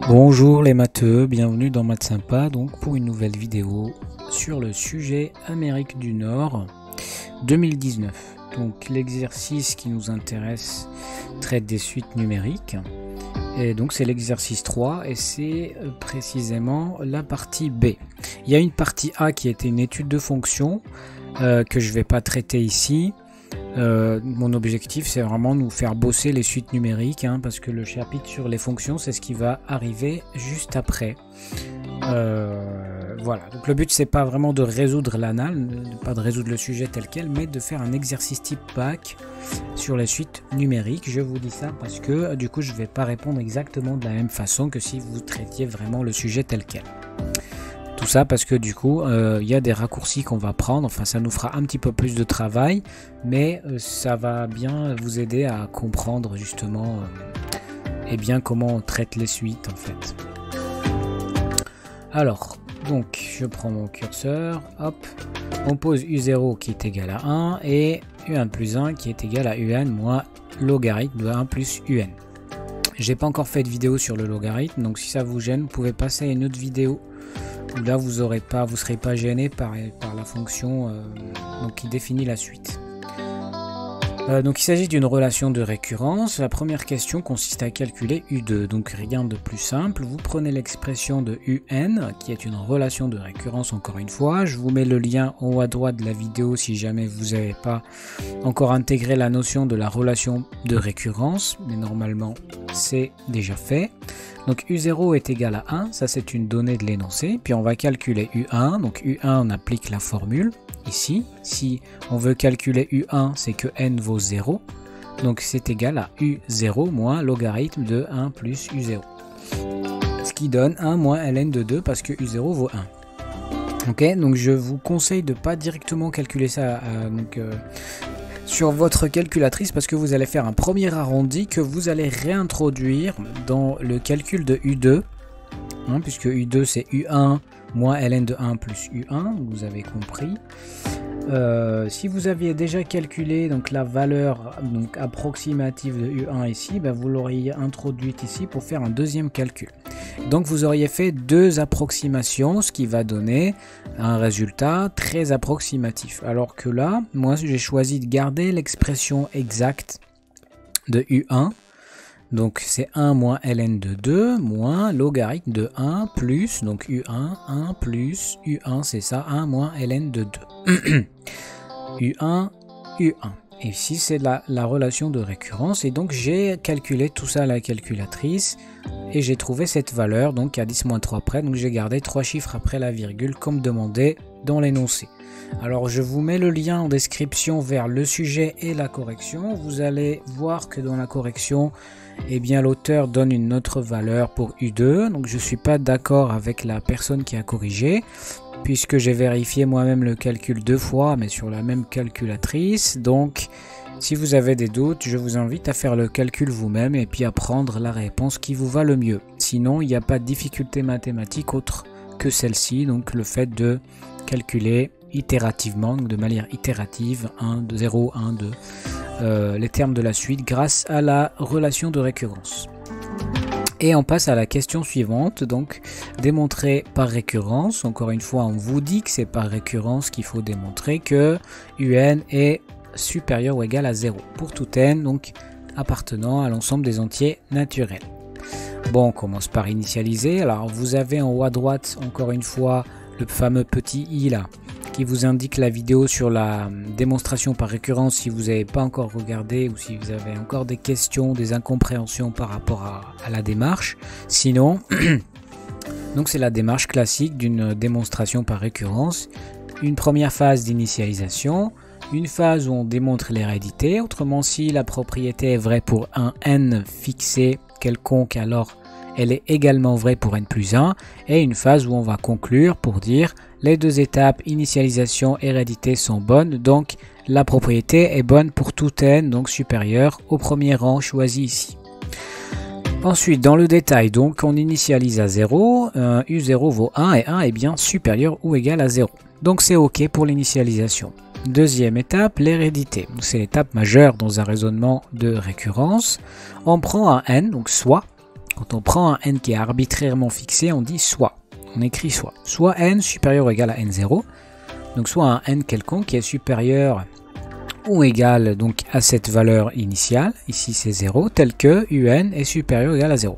Bonjour les matheux, bienvenue dans Maths Sympa donc pour une nouvelle vidéo sur le sujet Amérique du Nord 2019. Donc l'exercice qui nous intéresse traite des suites numériques et donc c'est l'exercice 3 et c'est précisément la partie B. Il y a une partie A qui était une étude de fonction que je ne vais pas traiter ici. Mon objectif c'est vraiment nous faire bosser les suites numériques parce que le chapitre sur les fonctions c'est ce qui va arriver juste après. Voilà, donc le but c'est pas vraiment de résoudre l'anal, pas de résoudre le sujet tel quel, mais de faire un exercice type bac sur les suites numériques. Je vous dis ça parce que du coup je vais pas répondre exactement de la même façon que si vous traitiez vraiment le sujet tel quel. Tout ça parce que du coup il y a des raccourcis qu'on va prendre, enfin ça nous fera un petit peu plus de travail, mais ça va bien vous aider à comprendre justement comment on traite les suites en fait. Alors, donc je prends mon curseur, hop, on pose U0 qui est égal à 1 et UN plus 1 qui est égal à UN moins logarithme de 1 plus UN. J'ai pas encore fait de vidéo sur le logarithme, donc si ça vous gêne, vous pouvez passer à une autre vidéo. Là vous serez pas gêné par la fonction qui définit la suite. Donc il s'agit d'une relation de récurrence. La première question consiste à calculer U2, donc rien de plus simple. Vous prenez l'expression de UN qui est une relation de récurrence encore une fois. Je vous mets le lien en haut à droite de la vidéo si jamais vous n'avez pas encore intégré la notion de la relation de récurrence, mais normalement c'est déjà fait. Donc U0 est égal à 1, ça c'est une donnée de l'énoncé, puis on va calculer U1, donc U1 on applique la formule, ici, si on veut calculer U1 c'est que n vaut 0, donc c'est égal à U0 moins logarithme de 1 plus U0, ce qui donne 1 moins ln de 2 parce que U0 vaut 1. Ok, donc je vous conseille de ne pas directement calculer ça sur votre calculatrice parce que vous allez faire un premier arrondi que vous allez réintroduire dans le calcul de U2 puisque U2 c'est U1 moins ln de 1 plus U1, vous avez compris. Si vous aviez déjà calculé donc la valeur approximative de U1 ici, vous l'auriez introduite ici pour faire un deuxième calcul. Donc vous auriez fait deux approximations, ce qui va donner un résultat très approximatif. Alors que là, moi j'ai choisi de garder l'expression exacte de U1. Donc c'est 1 moins ln de 2 moins logarithme de 1 plus, donc U1, 1 plus U1, c'est ça, 1 moins ln de 2. U1, U1. Et ici c'est la relation de récurrence. Et donc j'ai calculé tout ça à la calculatrice et j'ai trouvé cette valeur, donc à 10-3 près. Donc j'ai gardé 3 chiffres après la virgule comme demandé dans l'énoncé. Alors je vous mets le lien en description vers le sujet et la correction. Vous allez voir que dans la correction, l'auteur donne une autre valeur pour U2. Donc je ne suis pas d'accord avec la personne qui a corrigé, puisque j'ai vérifié moi-même le calcul 2 fois, mais sur la même calculatrice. Donc si vous avez des doutes, je vous invite à faire le calcul vous-même et puis à prendre la réponse qui vous va le mieux. Sinon, il n'y a pas de difficulté mathématique autre que celle-ci, donc le fait de calculer itérativement, donc de manière itérative, 1, 2, 0, 1, 2, les termes de la suite grâce à la relation de récurrence. Et on passe à la question suivante, donc démontrer par récurrence. Encore une fois, on vous dit que c'est par récurrence qu'il faut démontrer que UN est supérieur ou égal à 0 pour tout n, donc appartenant à l'ensemble des entiers naturels. Bon, on commence par initialiser. Alors vous avez en haut à droite, encore une fois, le fameux petit i là, qui vous indique la vidéo sur la démonstration par récurrence si vous n'avez pas encore regardé ou si vous avez encore des questions, des incompréhensions par rapport à la démarche. Sinon, donc c'est la démarche classique d'une démonstration par récurrence. Une première phase d'initialisation, une phase où on démontre l'hérédité. Autrement, si la propriété est vraie pour un n fixé quelconque, alors elle est également vraie pour n plus 1, et une phase où on va conclure pour dire les deux étapes initialisation hérédité sont bonnes, donc la propriété est bonne pour tout n, donc supérieur au premier rang choisi ici. Ensuite, dans le détail, donc on initialise à 0, U0 vaut 1 et 1 est bien supérieur ou égal à 0. Donc c'est OK pour l'initialisation. Deuxième étape, l'hérédité. C'est l'étape majeure dans un raisonnement de récurrence. On prend un n, donc soit Quand on prend un n qui est arbitrairement fixé, on dit soit. On écrit soit. Soit n supérieur ou égal à n0. Donc soit un n quelconque qui est supérieur ou égal donc à cette valeur initiale, ici c'est 0, tel que un est supérieur ou égal à 0.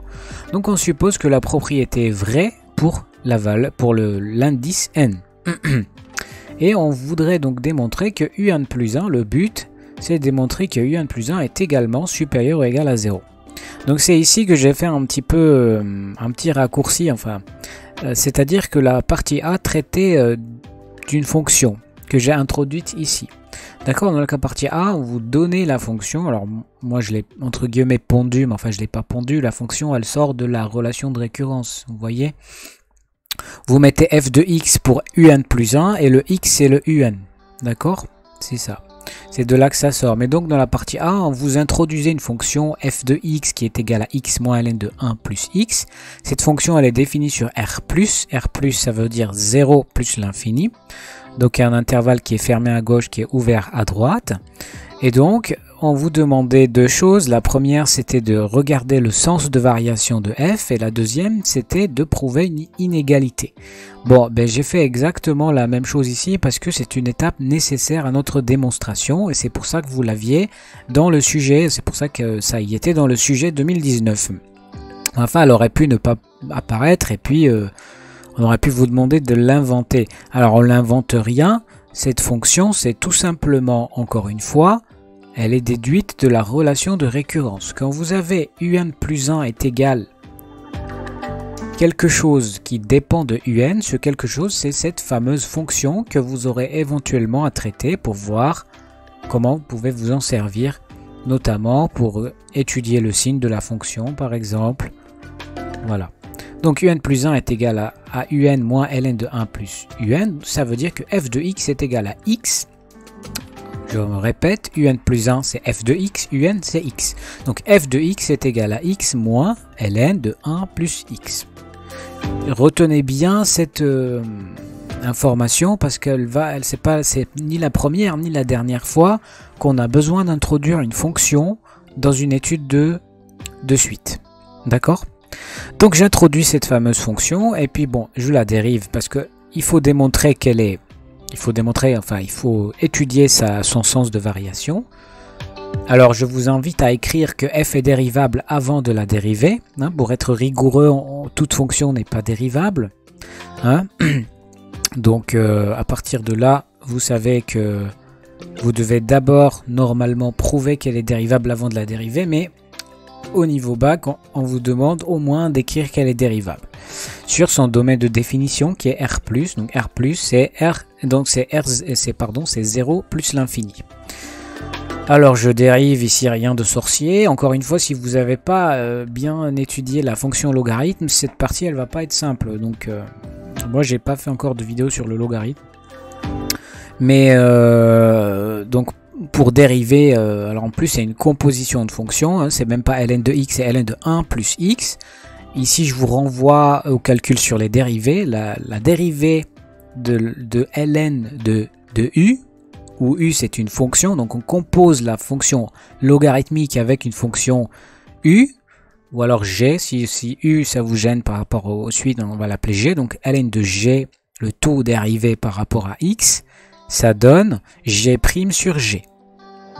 Donc on suppose que la propriété est vraie pour l'indice n. Et on voudrait donc démontrer que un plus 1, le but, c'est de démontrer que un plus 1 est également supérieur ou égal à 0. Donc c'est ici que j'ai fait un petit raccourci, enfin, c'est-à-dire que la partie A traitait d'une fonction que j'ai introduite ici. D'accord, dans la partie A, on vous donnez la fonction. Alors, moi, je l'ai entre guillemets pondu, mais enfin, je ne l'ai pas pondu. La fonction, elle sort de la relation de récurrence. Vous voyez? Vous mettez f de x pour un plus 1 et le x, c'est le un. D'accord? C'est ça. C'est de là que ça sort. Mais donc, dans la partie A, on vous introduisez une fonction f de x qui est égale à x moins ln de 1 plus x. Cette fonction, elle est définie sur R+. R+, ça veut dire 0 plus l'infini. Donc, il y a un intervalle qui est fermé à gauche, qui est ouvert à droite. Et donc, on vous demandait deux choses. La première, c'était de regarder le sens de variation de f. Et la deuxième, c'était de prouver une inégalité. Bon, ben, j'ai fait exactement la même chose ici parce que c'est une étape nécessaire à notre démonstration. Et c'est pour ça que vous l'aviez dans le sujet. C'est pour ça que ça y était dans le sujet 2019. Enfin, elle aurait pu ne pas apparaître et puis... on aurait pu vous demander de l'inventer. Alors, on n'invente rien. Cette fonction, c'est tout simplement, encore une fois, elle est déduite de la relation de récurrence. Quand vous avez un plus 1 est égal quelque chose qui dépend de un, ce quelque chose, c'est cette fameuse fonction que vous aurez éventuellement à traiter pour voir comment vous pouvez vous en servir, notamment pour étudier le signe de la fonction, par exemple. Voilà. Donc un plus 1 est égal à un moins ln de 1 plus un. Ça veut dire que f de x est égal à x. Je me répète, un plus 1 c'est f de x, un c'est x. Donc f de x est égal à x moins ln de 1 plus x. Retenez bien cette information parce c'est ni la première ni la dernière fois qu'on a besoin d'introduire une fonction dans une étude de suite. D'accord ? Donc j'introduis cette fameuse fonction et puis bon, je la dérive parce que il faut démontrer qu'elle est, il faut étudier son sens de variation. Alors je vous invite à écrire que f est dérivable avant de la dériver. Hein, pour être rigoureux, toute fonction n'est pas dérivable. Hein. Donc à partir de là, vous savez que vous devez d'abord normalement prouver qu'elle est dérivable avant de la dériver, mais au niveau bac, on vous demande au moins d'écrire qu'elle est dérivable sur son domaine de définition qui est R+. Donc R+, c'est R, donc c'est 0 plus l'infini. Alors je dérive ici rien de sorcier. Encore une fois, si vous n'avez pas bien étudié la fonction logarithme, cette partie elle va pas être simple. Donc moi j'ai pas fait encore de vidéo sur le logarithme. Mais donc pour dériver, alors en plus c'est une composition de fonctions, hein, c'est même pas ln de x, c'est ln de 1 plus x. Ici je vous renvoie au calcul sur les dérivés. La dérivée de ln de u, où u c'est une fonction, donc on compose la fonction logarithmique avec une fonction u, ou alors g, si u ça vous gêne par rapport au suite, on va l'appeler g, donc ln de g, le taux dérivé par rapport à x, ça donne g' sur g.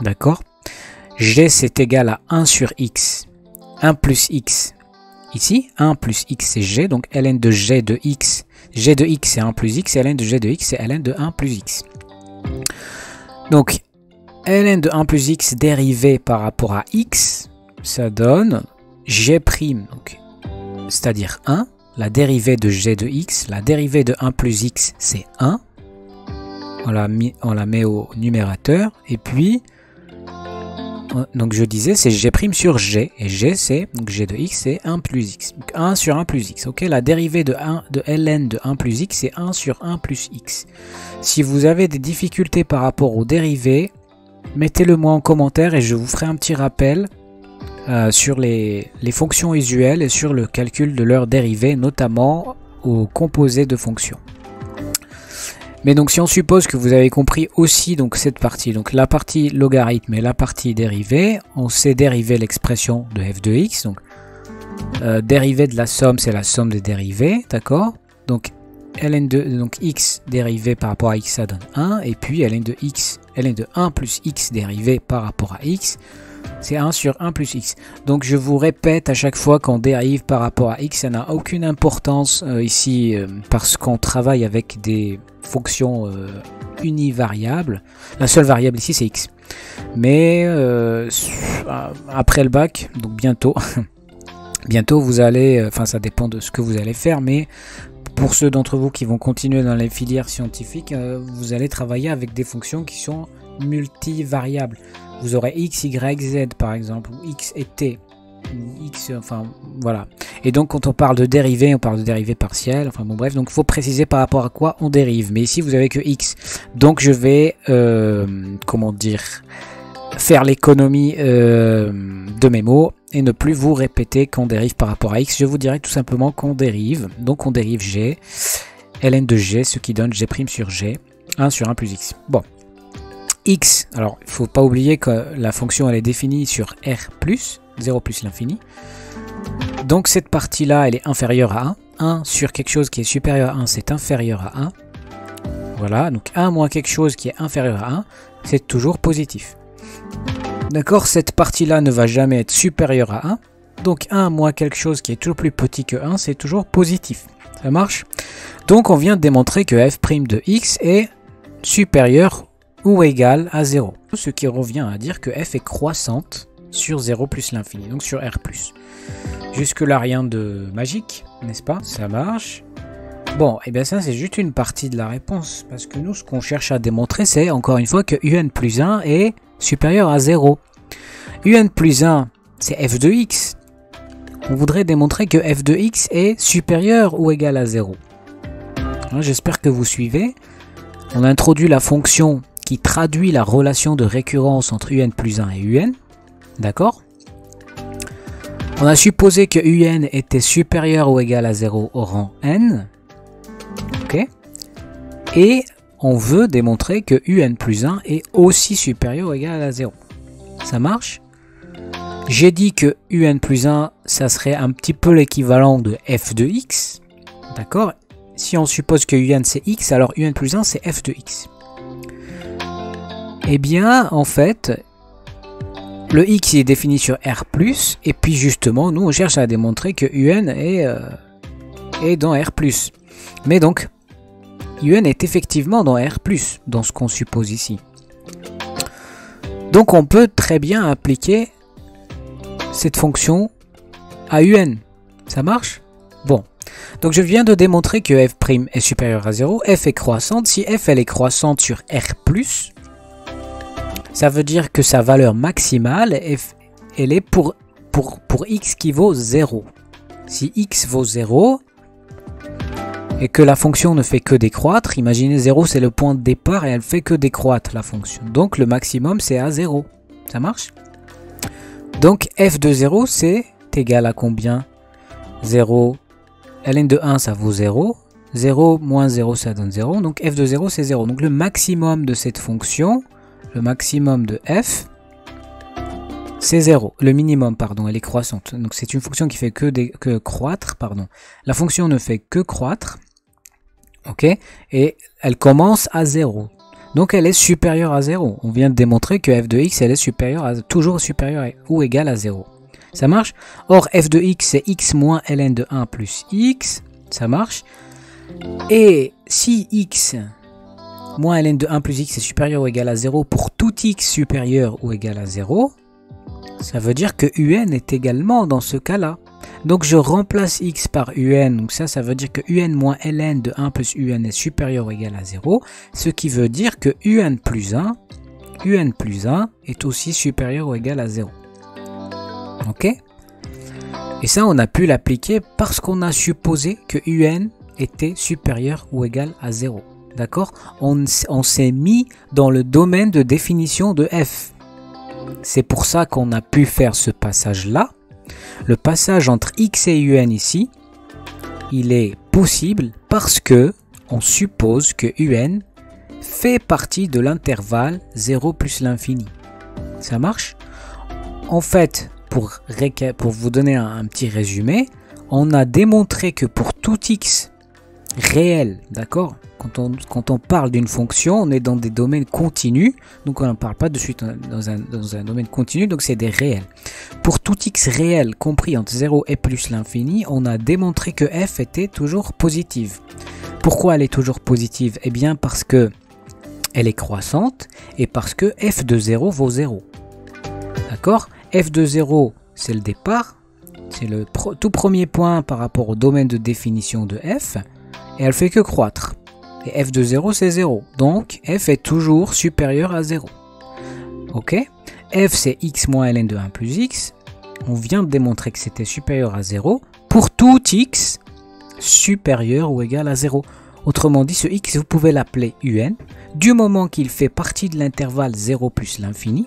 D'accord? G c'est égal à 1 sur x, 1 plus x. Ici, 1 plus x c'est g, donc ln de g de x c'est 1 plus x, et ln de g de x c'est ln de 1 plus x. Donc, ln de 1 plus x dérivé par rapport à x, ça donne g', c'est-à-dire 1. La dérivée de g de x, la dérivée de 1 plus x c'est 1. On la met au numérateur, et puis, donc je disais, c'est g' sur g, et g c'est, donc g de x c'est 1 plus x, donc 1 sur 1 plus x, ok. La dérivée de ln de 1 plus x c'est 1 sur 1 plus x. Si vous avez des difficultés par rapport aux dérivés, mettez-le moi en commentaire et je vous ferai un petit rappel sur les fonctions usuelles et sur le calcul de leurs dérivés, notamment aux composés de fonctions. Mais donc si on suppose que vous avez compris aussi donc cette partie, donc la partie logarithme et la partie dérivée, on sait dériver l'expression de f de x. Donc Dérivée de la somme, c'est la somme des dérivés, d'accord? Donc donc x dérivé par rapport à x, ça donne 1. Et puis ln de 1 plus x dérivé par rapport à x, c'est 1 sur 1 plus x. Donc je vous répète à chaque fois qu'on dérive par rapport à x, ça n'a aucune importance ici parce qu'on travaille avec des fonctions univariables. La seule variable ici c'est x. Mais après le bac, donc bientôt, bientôt vous allez, enfin ça dépend de ce que vous allez faire, mais pour ceux d'entre vous qui vont continuer dans les filières scientifiques, vous allez travailler avec des fonctions qui sont multivariables. Vous aurez x, y, z par exemple, ou x et t, ou x, enfin voilà. Et donc quand on parle de dérivée, on parle de dérivée partielle, enfin bon bref, donc il faut préciser par rapport à quoi on dérive. Mais ici vous avez que x, donc je vais, comment dire, faire l'économie de mes mots et ne plus vous répéter qu'on dérive par rapport à x. Je vous dirai tout simplement qu'on dérive, donc on dérive g, ln de g, ce qui donne g' sur g, 1 sur 1 plus x. Bon, x, alors il ne faut pas oublier que la fonction elle est définie sur r plus, 0 plus l'infini. Donc cette partie-là, elle est inférieure à 1. 1 sur quelque chose qui est supérieur à 1, c'est inférieur à 1. Voilà, donc 1 moins quelque chose qui est inférieur à 1, c'est toujours positif. D'accord, cette partie-là ne va jamais être supérieure à 1. Donc 1 moins quelque chose qui est toujours plus petit que 1, c'est toujours positif. Ça marche? Donc on vient de démontrer que f' de x est supérieur ou égal à 0. Ce qui revient à dire que f est croissante sur 0 plus l'infini, donc sur r+. Jusque là rien de magique, n'est-ce pas? Ça marche. Bon, et bien ça c'est juste une partie de la réponse, parce que nous ce qu'on cherche à démontrer c'est encore une fois que un plus 1 est supérieur à 0. Un plus 1 c'est f de x. On voudrait démontrer que f de x est supérieur ou égal à 0. J'espère que vous suivez. On a introduit la fonction qui traduit la relation de récurrence entre un plus 1 et un. D'accord? On a supposé que un était supérieur ou égal à 0 au rang n. Ok? Et on veut démontrer que un plus 1 est aussi supérieur ou égal à 0. Ça marche? J'ai dit que un plus 1, ça serait un petit peu l'équivalent de f de x. D'accord? Si on suppose que un c'est x, alors un plus 1 c'est f de x. Eh bien, en fait, le x est défini sur r+, et puis justement, nous on cherche à démontrer que un est dans r+. Mais donc, un est effectivement dans r+, dans ce qu'on suppose ici. Donc on peut très bien appliquer cette fonction à un. Ça marche? Bon. Donc je viens de démontrer que f' est supérieur à 0, f est croissante. Si f elle est croissante sur r+, ça veut dire que sa valeur maximale, elle est pour x qui vaut 0. Si x vaut 0, et que la fonction ne fait que décroître, imaginez 0 c'est le point de départ et elle fait que décroître la fonction. Donc le maximum c'est à 0. Ça marche? Donc f de 0 c'est égal à combien? 0, ln de 1 ça vaut 0, 0 moins 0 ça donne 0, donc f de 0 c'est 0. Donc le maximum de cette fonction, le maximum de f, c'est 0. Le minimum, pardon, elle est croissante. Donc c'est une fonction qui fait que croître, pardon. La fonction ne fait que croître, ok, et elle commence à 0. Donc elle est supérieure à 0. On vient de démontrer que f de x, elle est supérieure à, toujours supérieure ou égale à 0. Ça marche? Or, f de x, c'est x moins ln de 1 plus x. Ça marche? Et si x moins ln de 1 plus x est supérieur ou égal à 0 pour tout x supérieur ou égal à 0, ça veut dire que un est également dans ce cas-là. Donc je remplace x par un, donc ça veut dire que un moins ln de 1 plus un est supérieur ou égal à 0, ce qui veut dire que un plus 1 est aussi supérieur ou égal à 0. Ok? Et ça on a pu l'appliquer parce qu'on a supposé que un était supérieur ou égal à 0. D'accord? On s'est mis dans le domaine de définition de f. C'est pour ça qu'on a pu faire ce passage-là. Le passage entre x et un ici, il est possible parce que on suppose que un fait partie de l'intervalle 0 plus l'infini. Ça marche? En fait, pour vous donner un petit résumé, on a démontré que pour tout x réel, d'accord, quand on parle d'une fonction, on est dans des domaines continus, donc on ne parle pas de suite dans un domaine continu, donc c'est des réels. Pour tout x réel compris entre 0 et plus l'infini, on a démontré que f était toujours positive. Pourquoi elle est toujours positive? Eh bien parce que elle est croissante et parce que f de 0 vaut 0. D'accord? F de 0, c'est le départ, c'est le tout premier point par rapport au domaine de définition de f, et elle fait que croître. Et f de 0, c'est 0. Donc, f est toujours supérieur à 0. Ok? F, c'est x moins ln de 1 plus x. On vient de démontrer que c'était supérieur à 0 pour tout x supérieur ou égal à 0. Autrement dit, ce x, vous pouvez l'appeler un, du moment qu'il fait partie de l'intervalle 0 plus l'infini.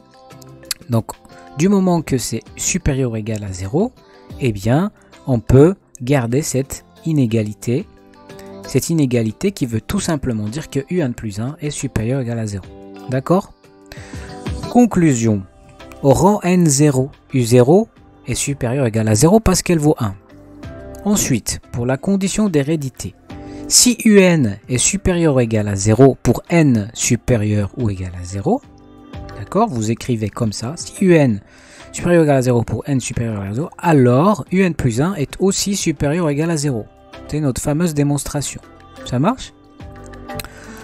Donc, du moment que c'est supérieur ou égal à 0, eh bien, on peut garder cette inégalité. Cette inégalité qui veut tout simplement dire que un plus 1 est supérieur ou égal à 0. D'accord? Conclusion. Au rang n0, u0 est supérieur ou égal à 0 parce qu'elle vaut 1. Ensuite, pour la condition d'hérédité, si un est supérieur ou égal à 0 pour n supérieur ou égal à 0, d'accord, vous écrivez comme ça, si un supérieur ou égal à 0 pour n supérieur ou égal à 0, alors un plus 1 est aussi supérieur ou égal à 0. C'est notre fameuse démonstration. Ça marche?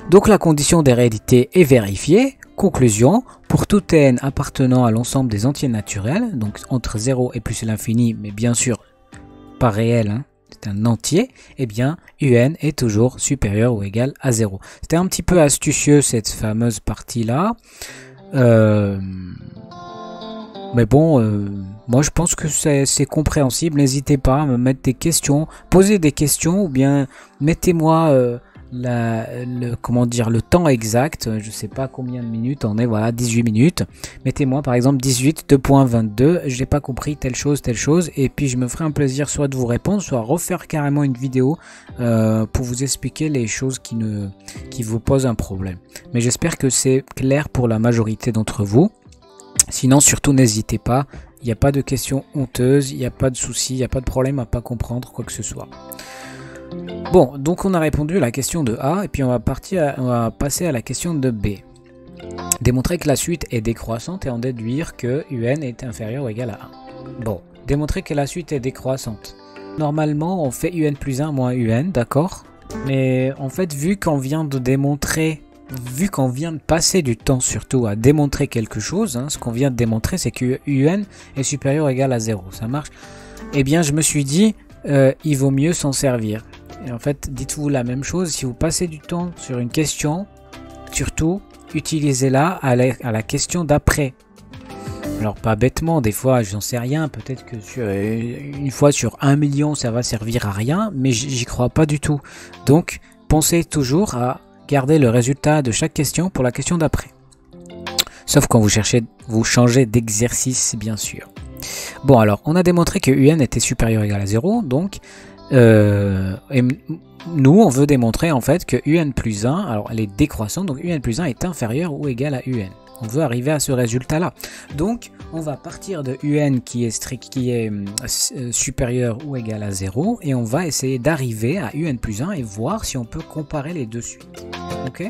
Donc la condition d'hérédité est vérifiée. Conclusion, pour tout n appartenant à l'ensemble des entiers naturels, donc entre 0 et plus l'infini, mais bien sûr pas réel, hein, c'est un entier, eh bien un est toujours supérieur ou égal à 0. C'était un petit peu astucieux cette fameuse partie-là. Mais bon, moi je pense que c'est compréhensible. N'hésitez pas à me mettre des questions, poser des questions ou bien mettez-moi le temps exact. Je sais pas combien de minutes on est, voilà, 18 minutes. Mettez-moi par exemple 18, 2.22, j'ai pas compris telle chose, et puis je me ferai un plaisir soit de vous répondre, soit refaire carrément une vidéo pour vous expliquer les choses qui vous posent un problème. Mais j'espère que c'est clair pour la majorité d'entre vous. Sinon, surtout, n'hésitez pas. Il n'y a pas de questions honteuses, il n'y a pas de soucis, il n'y a pas de problème à pas comprendre quoi que ce soit. Bon, donc on a répondu à la question de A, et puis on va passer à la question de B. Démontrer que la suite est décroissante et en déduire que un est inférieur ou égal à 1. Bon, démontrer que la suite est décroissante. Normalement, on fait un plus 1 moins un, d'accord? Mais en fait, vu qu'on vient de passer du temps surtout à démontrer quelque chose, hein, ce qu'on vient de démontrer, c'est que un est supérieur ou égal à 0. Ça marche? Eh bien, je me suis dit, il vaut mieux s'en servir. Et en fait, dites-vous la même chose. Si vous passez du temps sur une question, surtout, utilisez-la à la question d'après. Alors, pas bêtement, des fois, j'en sais rien. Peut-être que une fois sur 1 million, ça va servir à rien, mais j'y crois pas du tout. Donc, pensez toujours à garder le résultat de chaque question pour la question d'après. Sauf quand vous changez d'exercice, bien sûr. Bon, alors, on a démontré que un était supérieur ou égal à 0, donc, et nous, on veut démontrer en fait que un plus 1, alors elle est décroissante, donc un plus 1 est inférieur ou égal à un. On veut arriver à ce résultat-là. Donc, on va partir de un qui est supérieur ou égal à 0, et on va essayer d'arriver à un plus 1 et voir si on peut comparer les deux suites. Ok?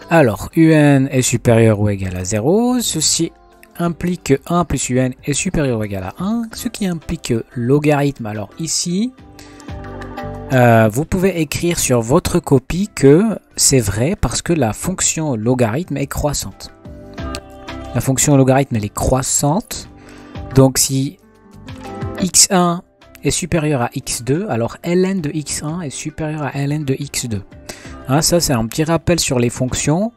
Alors, un est supérieur ou égal à 0, ceci implique que 1 plus un est supérieur ou égal à 1, ce qui implique que logarithme, alors ici, vous pouvez écrire sur votre copie que c'est vrai parce que la fonction logarithme est croissante. La fonction logarithme elle est croissante, donc si x1 est supérieur à x2, alors ln de x1 est supérieur à ln de x2. Hein, ça c'est un petit rappel sur les fonctions.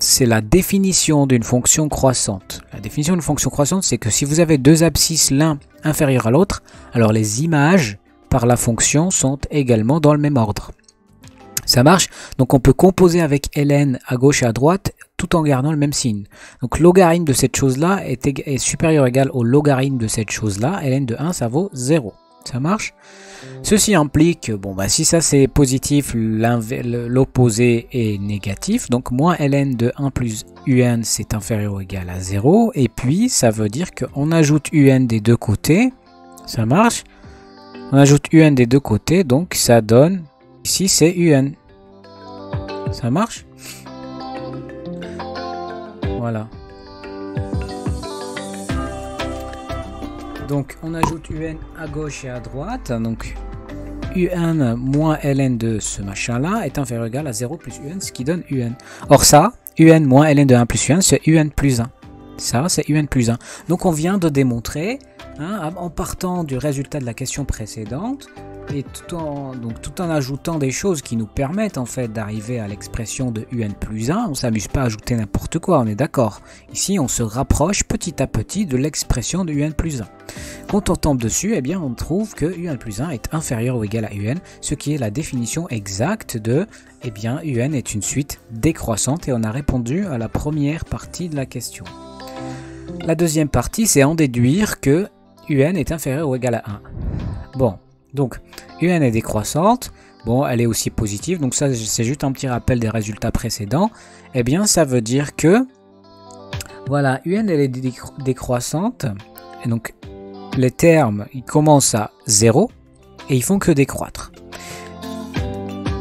C'est la définition d'une fonction croissante. La définition d'une fonction croissante, c'est que si vous avez deux abscisses l'un inférieur à l'autre, alors les images par la fonction sont également dans le même ordre. Ça marche? Donc on peut composer avec ln à gauche et à droite tout en gardant le même signe. Donc logarithme de cette chose-là est supérieur ou égal au logarithme de cette chose-là. Ln de 1, ça vaut 0. Ça marche? Ceci implique, bon bah si ça c'est positif, l'opposé est négatif, donc moins ln de 1 plus un c'est inférieur ou égal à 0, et puis ça veut dire qu'on ajoute un des deux côtés, ça marche? On ajoute un des deux côtés, donc ça donne, ici c'est un. Ça marche? Voilà. Donc on ajoute un à gauche et à droite, donc un moins ln de ce machin là est inférieur ou égal à 0 plus un, ce qui donne un. Or ça, un moins ln de 1 plus un, c'est un plus 1. Ça, c'est un plus 1. Donc on vient de démontrer, hein, en partant du résultat de la question précédente, et tout en ajoutant des choses qui nous permettent en fait d'arriver à l'expression de un plus 1, on ne s'amuse pas à ajouter n'importe quoi, on est d'accord. Ici, on se rapproche petit à petit de l'expression de un plus 1. Quand on tombe dessus, eh bien, on trouve que un plus 1 est inférieur ou égal à un, ce qui est la définition exacte de, eh bien, un est une suite décroissante, et on a répondu à la première partie de la question. La deuxième partie, c'est en déduire que un est inférieur ou égal à 1. Bon. Donc, un est décroissante, bon, elle est aussi positive, donc ça c'est juste un petit rappel des résultats précédents. Eh bien, ça veut dire que, voilà, un elle est décroissante, et donc les termes, ils commencent à 0, et ils font que décroître.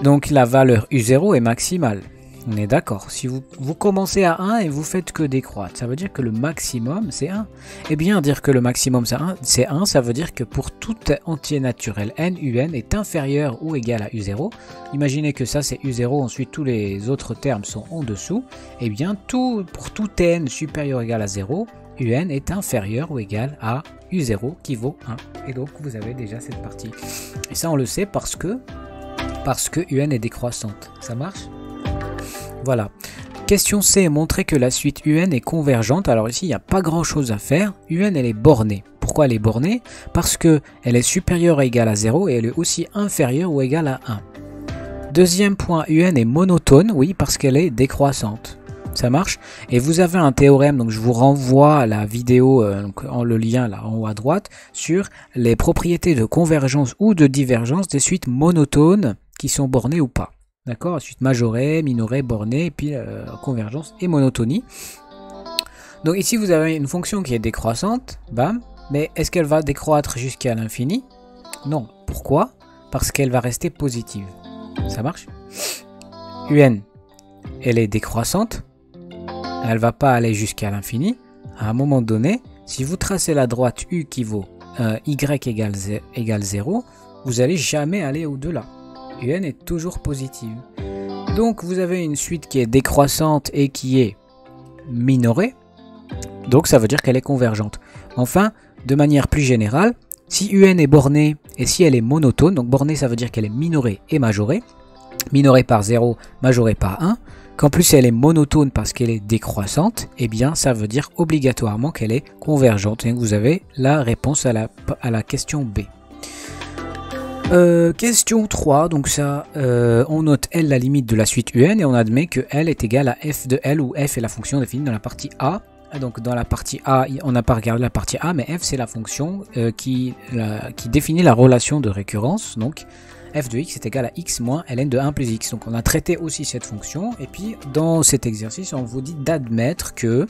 Donc la valeur U0 est maximale, on est d'accord. Si vous commencez à 1 et vous faites que décroître, ça veut dire que le maximum c'est 1. Et bien dire que le maximum c'est 1, ça veut dire que pour tout entier naturel n, un est inférieur ou égal à U0. Imaginez que ça c'est U0, ensuite tous les autres termes sont en dessous. Et bien pour tout n supérieur ou égal à 0, un est inférieur ou égal à U0 qui vaut 1. Et donc vous avez déjà cette partie. Et ça on le sait parce que un est décroissante. Ça marche? Voilà. Question C, montrer que la suite un est convergente. Alors ici, il n'y a pas grand chose à faire. Un, elle est bornée. Pourquoi elle est bornée? Parce qu'elle est supérieure ou égale à 0 et elle est aussi inférieure ou égale à 1. Deuxième point, un est monotone. Oui, parce qu'elle est décroissante. Ça marche? Et vous avez un théorème, donc je vous renvoie à la vidéo, le lien là en haut à droite, sur les propriétés de convergence ou de divergence des suites monotones qui sont bornées ou pas. D'accord, suite majorée, minorée, bornée, et puis convergence et monotonie. Donc ici vous avez une fonction qui est décroissante, bam, mais est-ce qu'elle va décroître jusqu'à l'infini? Non. Pourquoi? Parce qu'elle va rester positive. Ça marche? Un, elle est décroissante, elle va pas aller jusqu'à l'infini. À un moment donné, si vous tracez la droite U qui vaut y égale 0, vous n'allez jamais aller au-delà. Un est toujours positive. Donc vous avez une suite qui est décroissante et qui est minorée. Donc ça veut dire qu'elle est convergente. Enfin, de manière plus générale, si un est bornée et si elle est monotone, donc bornée ça veut dire qu'elle est minorée et majorée. Minorée par 0, majorée par 1. Qu'en plus elle est monotone parce qu'elle est décroissante, eh bien ça veut dire obligatoirement qu'elle est convergente. Et vous avez la réponse à la question B. Question 3, donc ça, on note L la limite de la suite UN et on admet que L est égal à f de L où f est la fonction définie dans la partie A. Donc dans la partie A, on n'a pas regardé la partie A, mais f c'est la fonction qui définit la relation de récurrence. Donc f de x est égal à x moins ln de 1 plus x. Donc on a traité aussi cette fonction et puis dans cet exercice on vous dit d'admettre que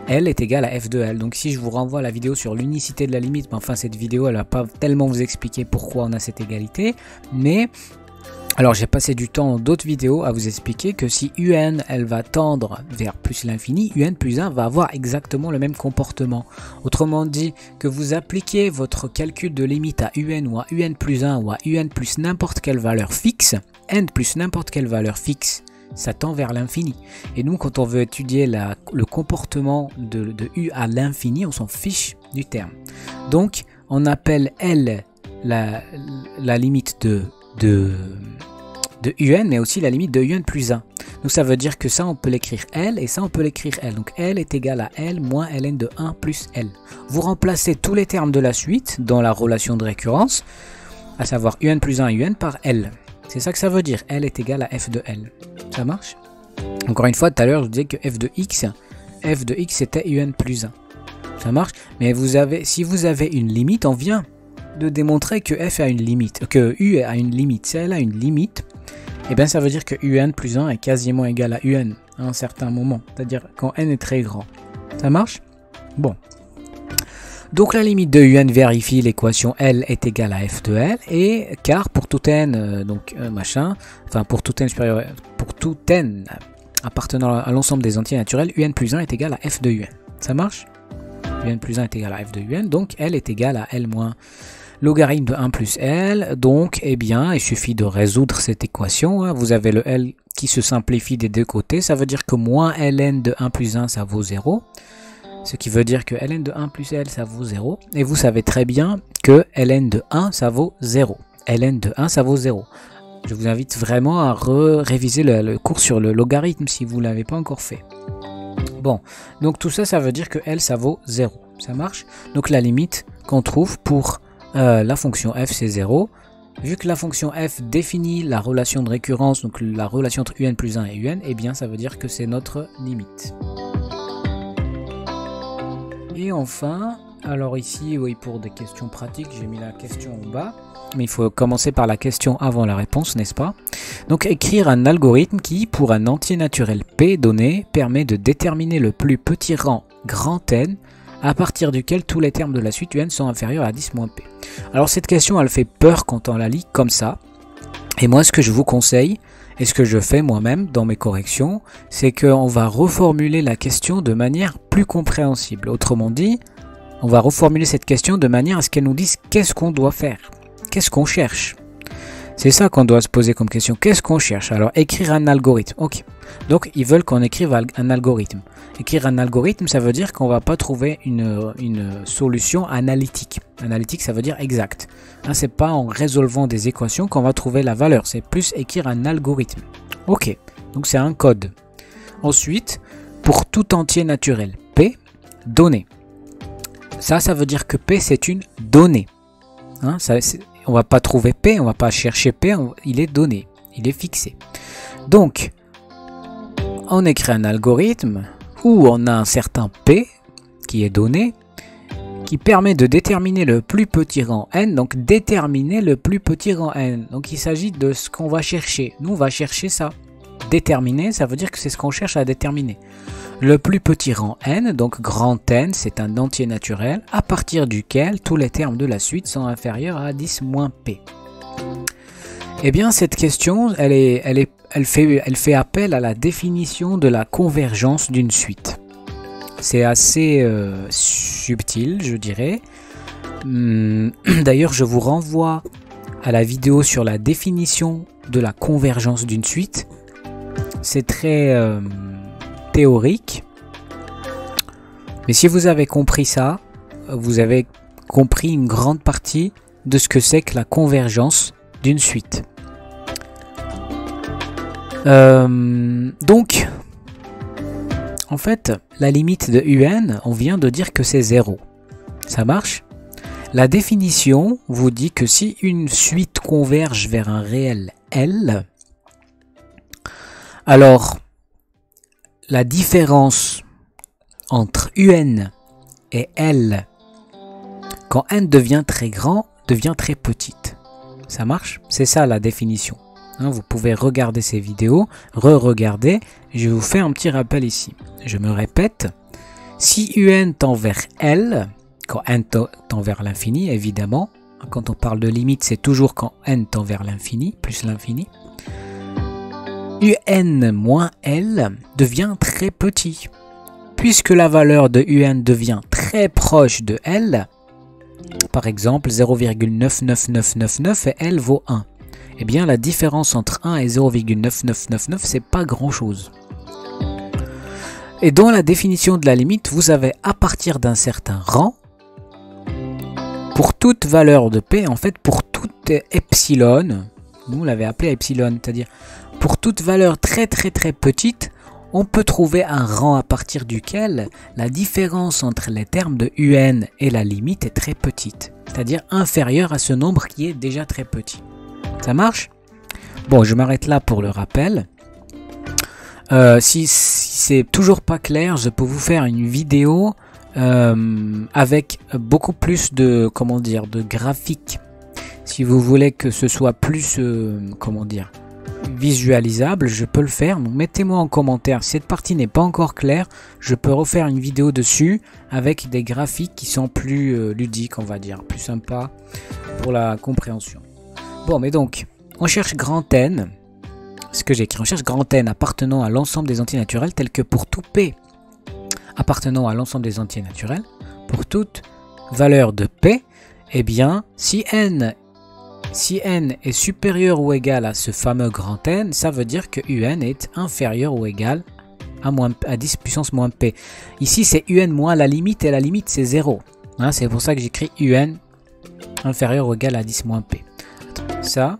L est égal à f de L. Donc si je vous renvoie à la vidéo sur l'unicité de la limite, mais enfin cette vidéo elle va pas tellement vous expliquer pourquoi on a cette égalité, mais alors j'ai passé du temps dans d'autres vidéos à vous expliquer que si un elle va tendre vers plus l'infini, un plus 1 va avoir exactement le même comportement. Autrement dit, que vous appliquez votre calcul de limite à un ou à un plus 1 ou à un plus n'importe quelle valeur fixe, n plus n'importe quelle valeur fixe, ça tend vers l'infini. Et nous, quand on veut étudier le comportement de u à l'infini, on s'en fiche du terme. Donc, on appelle L la limite de un, mais aussi la limite de un plus 1. Donc, ça veut dire que ça, on peut l'écrire L, et ça, on peut l'écrire L. Donc, L est égal à L moins ln de 1 plus L. Vous remplacez tous les termes de la suite dans la relation de récurrence, à savoir un plus 1 un par L. C'est ça que ça veut dire, L est égal à f de L. Ça marche? Encore une fois, tout à l'heure, je vous disais que f de x c'était un plus 1. Ça marche? Mais si vous avez une limite, on vient de démontrer que f a une limite, que u a une limite. Si elle a une limite, eh bien ça veut dire que un plus 1 est quasiment égal à un à un certain moment, c'est-à-dire quand n est très grand. Ça marche? Bon. Donc la limite de un vérifie l'équation L est égale à f de L, et car pour tout n, pour tout n supérieur, pour tout n appartenant à l'ensemble des entiers naturels, un plus 1 est égal à f de un. Ça marche? Un plus 1 est égal à f de un, donc L est égal à L moins logarithme de 1 plus L. Donc, eh bien, il suffit de résoudre cette équation. Hein. Vous avez le L qui se simplifie des deux côtés. Ça veut dire que moins ln de 1 plus 1, ça vaut 0. Ce qui veut dire que ln de 1 plus L, ça vaut 0. Et vous savez très bien que ln de 1, ça vaut 0. ln de 1, ça vaut 0. Je vous invite vraiment à réviser le cours sur le logarithme si vous ne l'avez pas encore fait. Bon, donc tout ça, ça veut dire que L, ça vaut 0. Ça marche? Donc la limite qu'on trouve pour la fonction f, c'est 0. Vu que la fonction f définit la relation de récurrence, donc la relation entre un plus 1 et un, eh bien ça veut dire que c'est notre limite. Et enfin, alors ici, oui, pour des questions pratiques, j'ai mis la question en bas. Mais il faut commencer par la question avant la réponse, n'est-ce pas? Donc écrire un algorithme qui, pour un entier naturel P donné, permet de déterminer le plus petit rang grand N, à partir duquel tous les termes de la suite UN sont inférieurs à 10 moins P. Alors cette question, elle fait peur quand on la lit comme ça. Et moi, ce que je vous conseille, et ce que je fais moi-même dans mes corrections, c'est qu'on va reformuler la question de manière plus compréhensible. Autrement dit, on va reformuler cette question de manière à ce qu'elle nous dise qu'est-ce qu'on doit faire, qu'est-ce qu'on cherche. C'est ça qu'on doit se poser comme question. Qu'est-ce qu'on cherche? Alors, écrire un algorithme. Ok. Donc, ils veulent qu'on écrive un algorithme. Écrire un algorithme, ça veut dire qu'on ne va pas trouver une solution analytique. Analytique, ça veut dire exact. Hein, c'est pas en résolvant des équations qu'on va trouver la valeur. C'est plus écrire un algorithme. Ok. Donc, c'est un code. Ensuite, pour tout entier naturel, P, donnée. Ça veut dire que P, c'est une donnée. Hein, on va pas trouver P, on va pas chercher P, il est donné, il est fixé. Donc, on écrit un algorithme où on a un certain P qui est donné, qui permet de déterminer le plus petit rang n, donc déterminer le plus petit rang n. Donc il s'agit de ce qu'on va chercher. Nous, on va chercher ça. Déterminer, ça veut dire que c'est ce qu'on cherche à déterminer. Le plus petit rang n, donc grand N, c'est un entier naturel à partir duquel tous les termes de la suite sont inférieurs à 10 moins P. Eh bien, cette question, elle fait appel à la définition de la convergence d'une suite. C'est assez subtil, je dirais. D'ailleurs, je vous renvoie à la vidéo sur la définition de la convergence d'une suite. C'est très théorique. Mais si vous avez compris ça, vous avez compris une grande partie de ce que c'est que la convergence d'une suite. Donc, en fait, la limite de UN, on vient de dire que c'est 0. Ça marche? La définition vous dit que si une suite converge vers un réel L, alors la différence entre UN et L, quand N devient très grand, devient très petite. Ça marche? C'est ça la définition. Hein, vous pouvez regarder ces vidéos, re-regarder. Je vous fais un petit rappel ici. Je me répète, si UN tend vers L, quand N tend vers l'infini, évidemment, quand on parle de limite, c'est toujours quand N tend vers l'infini, plus l'infini, UN moins L devient très petit. Puisque la valeur de UN devient très proche de L, par exemple 0,99999 et L vaut 1, eh bien la différence entre 1 et 0,9999 c'est pas grand chose. Et dans la définition de la limite, vous avez à partir d'un certain rang, pour toute valeur de P, en fait pour toute epsilon, nous on l'avait appelé epsilon, c'est-à-dire pour toute valeur très petite, on peut trouver un rang à partir duquel la différence entre les termes de UN et la limite est très petite, c'est-à-dire inférieure à ce nombre qui est déjà très petit. Ça marche? Bon, je m'arrête là pour le rappel. Si c'est toujours pas clair, je peux vous faire une vidéo avec beaucoup plus de, comment dire, de graphiques. Si vous voulez que ce soit plus, comment dire, visualisable, je peux le faire. Donc mettez-moi en commentaire. Si cette partie n'est pas encore claire, je peux refaire une vidéo dessus avec des graphiques qui sont plus ludiques, on va dire, plus sympas pour la compréhension. Bon, mais donc, on cherche grand N. Ce que j'ai écrit, on cherche grand N appartenant à l'ensemble des entiers naturels, tel que pour tout P appartenant à l'ensemble des entiers naturels, pour toute valeur de P, eh bien, si n est supérieur ou égal à ce fameux grand N, ça veut dire que un est inférieur ou égal à 10 puissance moins P. Ici, c'est un moins la limite, et la limite, c'est 0. Hein, c'est pour ça que j'écris un inférieur ou égal à 10 moins P. Ça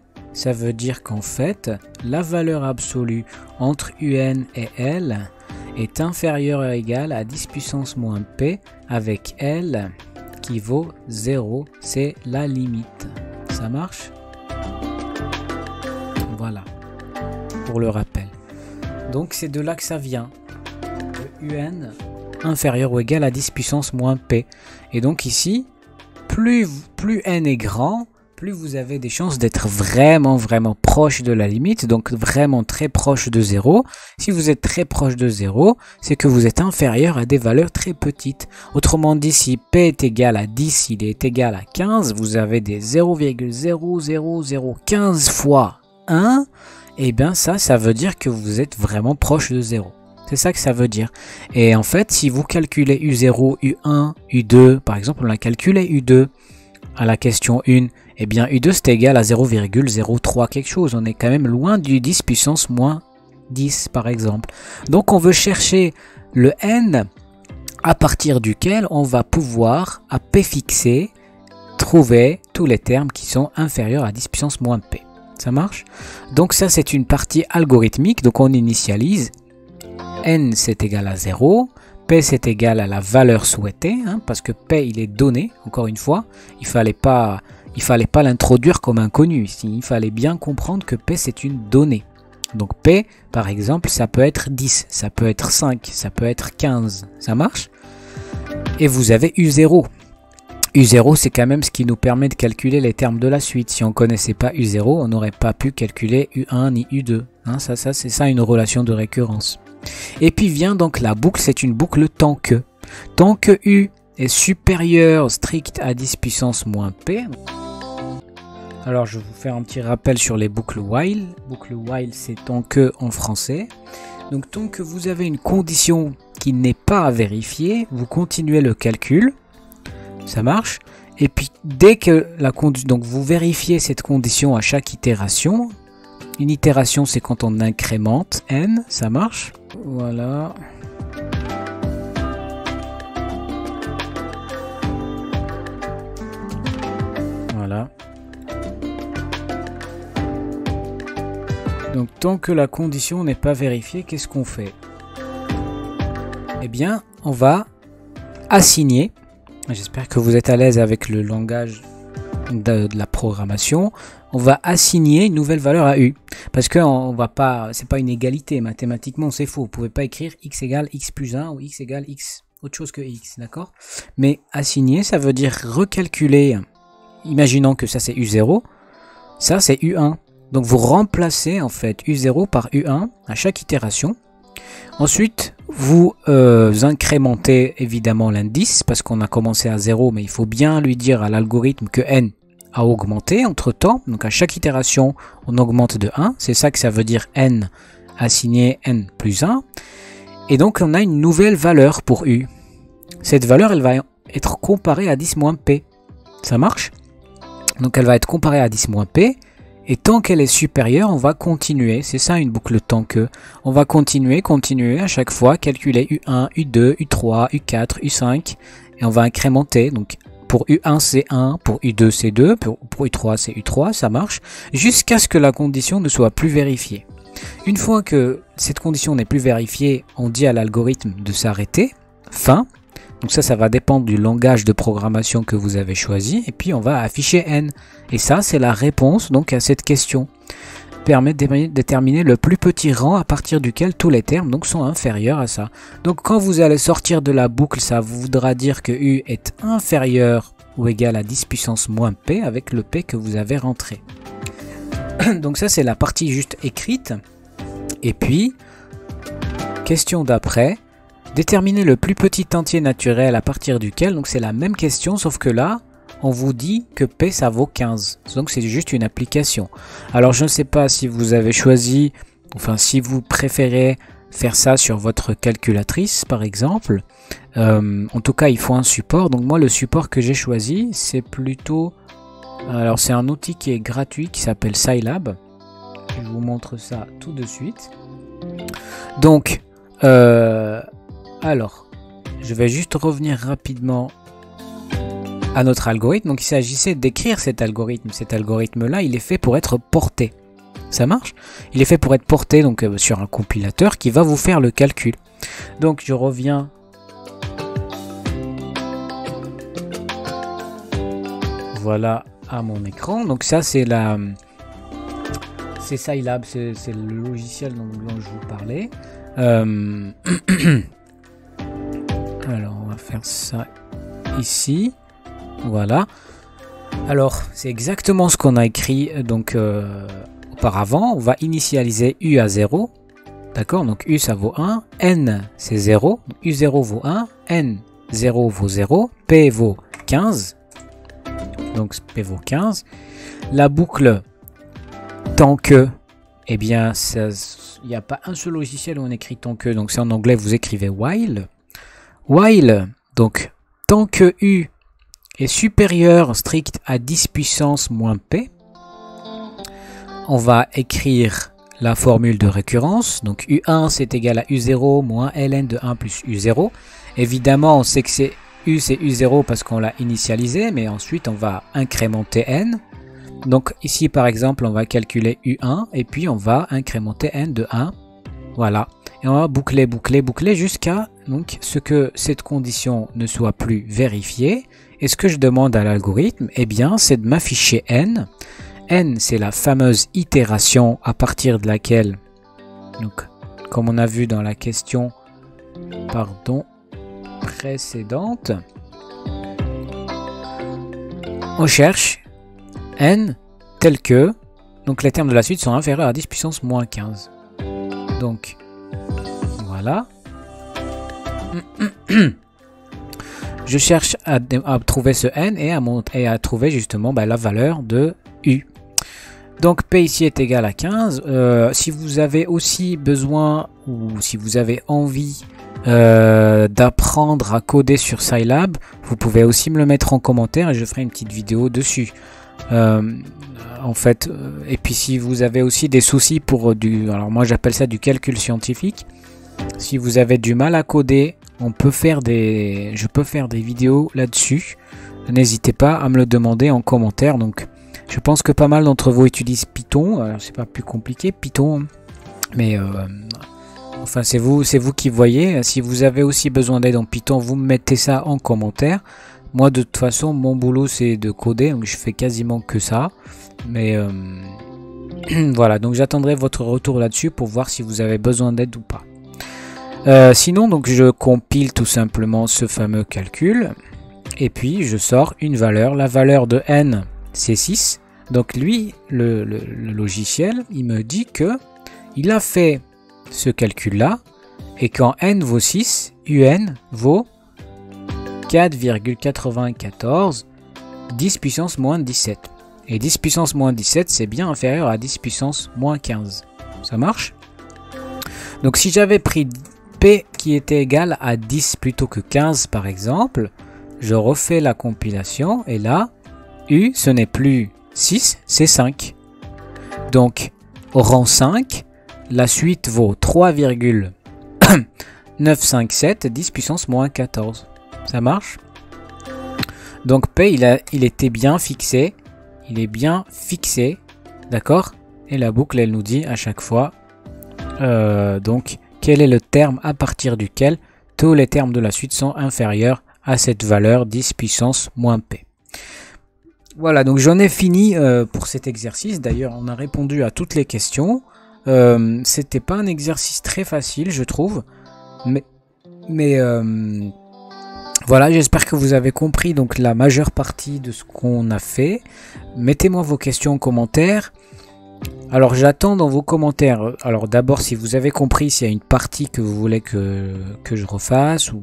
veut dire qu'en fait, la valeur absolue entre un et L est inférieure ou égale à 10 puissance moins P avec L qui vaut 0. C'est la limite. Ça marche? Voilà, pour le rappel. Donc c'est de là que ça vient. Le un inférieur ou égal à 10 puissance moins P. Et donc ici, plus n est grand, plus vous avez des chances d'être vraiment proche de la limite, donc vraiment très proche de 0. Si vous êtes très proche de 0, c'est que vous êtes inférieur à des valeurs très petites. Autrement dit, si P est égal à 10, il est égal à 15, vous avez des 0,00015 fois 1, et bien ça veut dire que vous êtes vraiment proche de 0. C'est ça que ça veut dire. Et en fait, si vous calculez U0, U1, U2, par exemple, on a calculé U2 à la question 1, eh bien U2 c'est égal à 0,03 quelque chose. On est quand même loin du 10 puissance moins 10 par exemple. Donc on veut chercher le n à partir duquel on va pouvoir, à P fixé, trouver tous les termes qui sont inférieurs à 10 puissance moins P. Ça marche? Donc ça c'est une partie algorithmique. Donc on initialise. N c'est égal à 0. P c'est égal à la valeur souhaitée, hein, parce que P il est donné, encore une fois. Il fallait pas l'introduire comme inconnu ici. Il fallait bien comprendre que P c'est une donnée. Donc P par exemple ça peut être 10, ça peut être 5, ça peut être 15. Ça marche? Et vous avez U0. U0 c'est quand même ce qui nous permet de calculer les termes de la suite. Si on ne connaissait pas U0, on n'aurait pas pu calculer U1 ni U2. Hein, c'est ça une relation de récurrence. Et puis vient donc la boucle, c'est une boucle tant que. Tant que U est supérieur strict à 10 puissance moins P. Alors je vais vous faire un petit rappel sur les boucles while. Boucle while c'est tant que en français. Donc tant que vous avez une condition qui n'est pas à vérifier, vous continuez le calcul. Ça marche. Et puis dès que la condition, donc vous vérifiez cette condition à chaque itération. Une itération c'est quand on incrémente n, ça marche. Voilà. Voilà. Donc tant que la condition n'est pas vérifiée, qu'est-ce qu'on fait? Eh bien, on va assigner. J'espère que vous êtes à l'aise avec le langage de la programmation. On va assigner une nouvelle valeur à U. Parce que on va pas, c'est pas une égalité, mathématiquement c'est faux. Vous pouvez pas écrire x égale x plus 1 ou x égale x, autre chose que x, d'accord? Mais assigner, ça veut dire recalculer, imaginons que ça c'est U0, ça c'est U1. Donc vous remplacez en fait U0 par U1 à chaque itération. Ensuite, vous incrémentez évidemment l'indice, parce qu'on a commencé à 0, mais il faut bien lui dire à l'algorithme que n a augmenté entre temps. Donc à chaque itération, on augmente de 1. C'est ça que ça veut dire n assigné n plus 1. Et donc on a une nouvelle valeur pour U. Cette valeur, elle va être comparée à 10 moins P. Ça marche? Donc elle va être comparée à 10 moins P. Et tant qu'elle est supérieure, on va continuer. C'est ça une boucle tant que. On va continuer à chaque fois, calculer U1, U2, U3, U4, U5. Et on va incrémenter. Donc pour U1 c'est 1, pour U2 c'est 2, pour U3 c'est U3, ça marche. Jusqu'à ce que la condition ne soit plus vérifiée. Une fois que cette condition n'est plus vérifiée, on dit à l'algorithme de s'arrêter. Fin. Donc ça va dépendre du langage de programmation que vous avez choisi. Et puis on va afficher n. Et ça, c'est la réponse donc à cette question. permet de déterminer le plus petit rang à partir duquel tous les termes donc, sont inférieurs à ça. Donc quand vous allez sortir de la boucle, ça voudra dire que U est inférieur ou égal à 10 puissance moins P avec le P que vous avez rentré. Donc ça c'est la partie juste écrite. Et puis, question d'après, déterminer le plus petit entier naturel à partir duquel, donc c'est la même question sauf que là, on vous dit que P ça vaut 15. Donc c'est juste une application. Alors je ne sais pas si vous avez choisi, enfin si vous préférez faire ça sur votre calculatrice par exemple. En tout cas il faut un support. Donc moi le support que j'ai choisi c'est plutôt... Alors c'est un outil qui est gratuit qui s'appelle Scilab. Je vous montre ça tout de suite. Donc alors je vais juste revenir rapidement à notre algorithme. Donc il s'agissait d'écrire cet algorithme. Cet algorithme-là, il est fait pour être porté. Ça marche? Il est fait pour être porté donc, sur un compilateur qui va vous faire le calcul. Donc je reviens. Voilà à mon écran. Donc ça c'est la... C'est Scilab, c'est le logiciel dont je vous parlais. Alors on va faire ça ici. Voilà. Alors, c'est exactement ce qu'on a écrit donc auparavant. On va initialiser U à 0. D'accord? Donc U ça vaut 1. N c'est 0. Donc, U0 vaut 1. N0 vaut 0. P vaut 15. Donc P vaut 15. La boucle tant que, eh bien, il n'y a pas un seul logiciel où on écrit tant que. Donc c'est en anglais, vous écrivez while. While, donc tant que U est supérieur strict à 10 puissance moins P, on va écrire la formule de récurrence. Donc U1 c'est égal à U0 moins ln de 1 plus U0. Évidemment on sait que c'est U c'est U0 parce qu'on l'a initialisé, mais ensuite on va incrémenter n. Donc ici par exemple on va calculer U1 et puis on va incrémenter n de 1. Voilà. Et on va boucler, boucler, boucler jusqu'à ce que cette condition ne soit plus vérifiée. Et ce que je demande à l'algorithme, eh bien, c'est de m'afficher n. N, c'est la fameuse itération à partir de laquelle, donc, comme on a vu dans la question, précédente, on cherche n tel que, donc les termes de la suite sont inférieurs à 10 puissance moins 15. Donc, voilà. Je cherche à trouver ce n et à trouver justement la valeur de u. Donc P ici est égal à 15. Si vous avez aussi besoin ou si vous avez envie d'apprendre à coder sur Scilab, vous pouvez aussi me le mettre en commentaire et je ferai une petite vidéo dessus. En fait, et puis si vous avez aussi des soucis pour alors moi j'appelle ça du calcul scientifique. Si vous avez du mal à coder, je peux faire des vidéos là-dessus. N'hésitez pas à me le demander en commentaire. Donc, je pense que pas mal d'entre vous utilisent Python. Alors, c'est pas plus compliqué Python, mais enfin c'est vous qui voyez. Si vous avez aussi besoin d'aide en Python, vous me mettez ça en commentaire. Moi, de toute façon, mon boulot c'est de coder, donc je fais quasiment que ça. Mais voilà, donc j'attendrai votre retour là-dessus pour voir si vous avez besoin d'aide ou pas. Sinon, donc je compile tout simplement ce fameux calcul et puis je sors une valeur. La valeur de n c'est 6. Donc lui, le logiciel, il me dit que il a fait ce calcul là et quand n vaut 6, un vaut 4,94 10 puissance moins 17. Et 10 puissance moins 17 c'est bien inférieur à 10 puissance moins 15. Ça marche? Donc si j'avais pris P qui était égal à 10 plutôt que 15 par exemple, je refais la compilation et là, U ce n'est plus 6, c'est 5. Donc au rang 5, la suite vaut 3,957 10 puissance moins 14. Ça marche? Donc P il était bien fixé, il est bien fixé, d'accord? Et la boucle elle nous dit à chaque fois donc quel est le terme à partir duquel tous les termes de la suite sont inférieurs à cette valeur 10 puissance moins P. Voilà, donc j'en ai fini pour cet exercice. D'ailleurs, on a répondu à toutes les questions. C'était pas un exercice très facile, je trouve. Mais voilà, j'espère que vous avez compris donc la majeure partie de ce qu'on a fait. Mettez-moi vos questions en commentaire. Alors j'attends dans vos commentaires. Alors d'abord, si vous avez compris, s'il y a une partie que vous voulez que je refasse, ou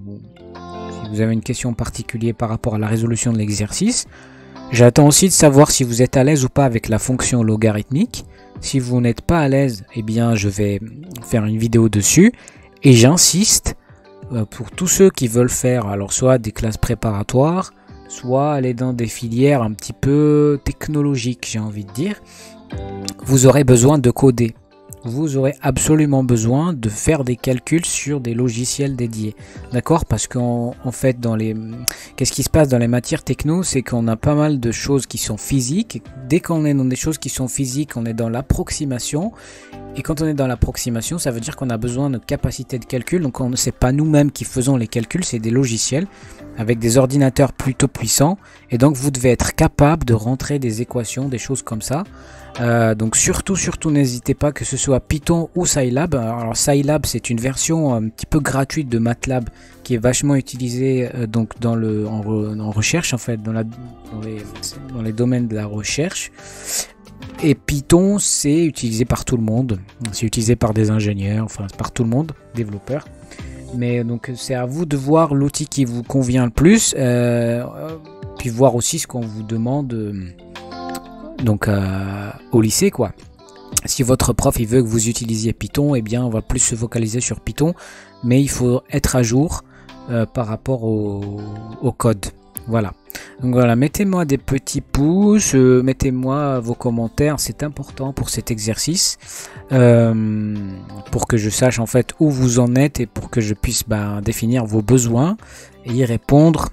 si vous avez une question particulière par rapport à la résolution de l'exercice. J'attends aussi de savoir si vous êtes à l'aise ou pas avec la fonction logarithmique. Si vous n'êtes pas à l'aise, eh bien je vais faire une vidéo dessus. Et j'insiste, pour tous ceux qui veulent faire alors soit des classes préparatoires, soit aller dans des filières un petit peu technologiques, j'ai envie de dire, vous aurez besoin de coder. Vous aurez absolument besoin de faire des calculs sur des logiciels dédiés. D'accord? Parce qu'en fait, qu'est-ce qui se passe dans les matières techno, c'est qu'on a pas mal de choses qui sont physiques. Dès qu'on est dans des choses qui sont physiques, on est dans l'approximation. Et quand on est dans l'approximation, ça veut dire qu'on a besoin de capacité de calcul. Donc ce n'est pas nous-mêmes qui faisons les calculs, c'est des logiciels avec des ordinateurs plutôt puissants. Et donc vous devez être capable de rentrer des équations, des choses comme ça. Donc surtout n'hésitez pas, que ce soit Python ou Scilab. Alors Scilab, c'est une version un petit peu gratuite de MATLAB qui est vachement utilisée donc en recherche, en fait, dans les domaines de la recherche. Et Python, c'est utilisé par tout le monde. C'est utilisé par des ingénieurs, enfin par tout le monde, développeurs. Mais donc c'est à vous de voir l'outil qui vous convient le plus, puis voir aussi ce qu'on vous demande. Donc au lycée, quoi. Si votre prof il veut que vous utilisiez Python, eh bien on va plus se focaliser sur Python, mais il faut être à jour par rapport au code. Voilà. Donc voilà, mettez-moi des petits pouces, mettez-moi vos commentaires, c'est important pour cet exercice, pour que je sache en fait où vous en êtes et pour que je puisse définir vos besoins et y répondre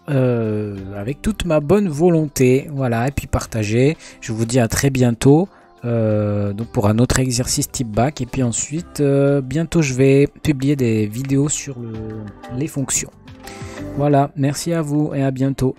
avec toute ma bonne volonté. Voilà, et puis partager. Je vous dis à très bientôt donc pour un autre exercice type bac, et puis ensuite bientôt je vais publier des vidéos sur les fonctions. Voilà, merci à vous et à bientôt.